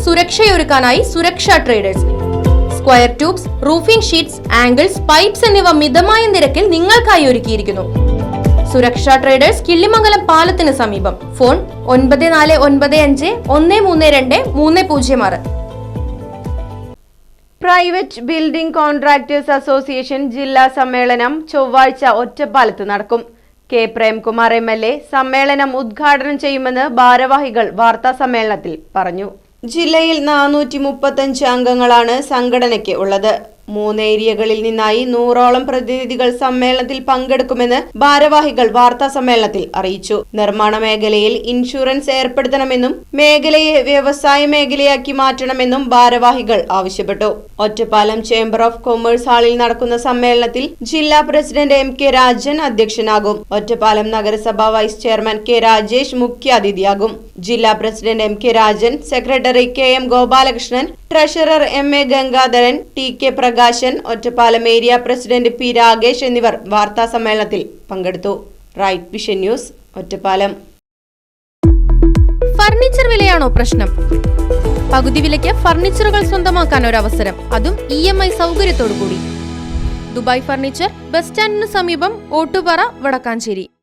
സുരക്ഷയൊരുക്കാനായി സുരക്ഷാ traders. Square tubes, roofing sheets, angles, pipes എന്നിവ മിതമായ നിരക്കിൽ നിങ്ങൾക്കായി ഒരുക്കിയിരിക്കുന്നു. സുരക്ഷാ ട്രേഡേഴ്സ്, കിള്ളിമംഗലം പാലത്തിന് സമീപം. Phone 9495132306. Private building contractors association ജില്ലാ സമ്മേളനം ചൊവ്വാഴ്ച ഒറ്റപ്പാലത്ത് നടക്കും. കെ പ്രേംകുമാർ MLA സമ്മേളനം ഉദ്ഘാടനം ചെയ്യുമെന്ന് ഭാരവാഹികൾ വാർത്താസമ്മേളനത്തിൽ പറഞ്ഞു. ജില്ലയിൽ 435 അംഗങ്ങളാണ് സംഘടനയ്ക്ക് ഉള്ളത്. 3 ഏരിയകളിൽ നിന്നായി 100ഓളം പ്രതിനിധികൾ സമ്മേളനത്തിൽ പങ്കെടുക്കുമെന്ന് ഭാരവാഹികൾ വാർത്താ സമ്മേളനത്തിൽ അറിയിച്ചു. നിർമ്മാണ മേഖലയിൽ ഇൻഷുറൻസ് ഏർപ്പെടുത്തണമെന്നും മേഖലയെ വ്യവസായ മേഖലയാക്കി മാറ്റണമെന്നും ഭാരവാഹികൾ ആവശ്യപ്പെട്ടു. ഒറ്റപ്പാലം ചേംബർ ഓഫ് കൊമേഴ്സ് ഹാളിൽ നടക്കുന്ന സമ്മേളനത്തിൽ ജില്ലാ പ്രസിഡന്റ് MK രാജൻ അധ്യക്ഷനാകും. ഒറ്റപ്പാലം നഗരസഭ വൈസ് ചെയർമാൻ K രാജേഷ് മുഖ്യാതിഥിയാകും. ജില്ലാ president MK Rajan, secretary KM Gopalakrishnan, treasurer MA Gangadharan, TK Prakashan, Ottapalam area president P Rakesh എന്നിവർ വാർത്താ സമ്മേളനത്തിൽ പങ്കെടുത്തു. Right Vision News, Ottapalam. Furniture വിലയാണോ പ്രശ്നം? പകുതി വിലയ്ക്ക് ഫർണിച്ചറുകൾ സ്വന്തമാക്കാൻ ഒരു അവസരം, അതും EMI സൗകര്യത്തോടു കൂടി. ദുബായ് ഫർണിച്ചർ, ബസ് സ്റ്റാൻഡിന് സമീപം, ഓട്ടുപാറ, വടക്കാഞ്ചേരി.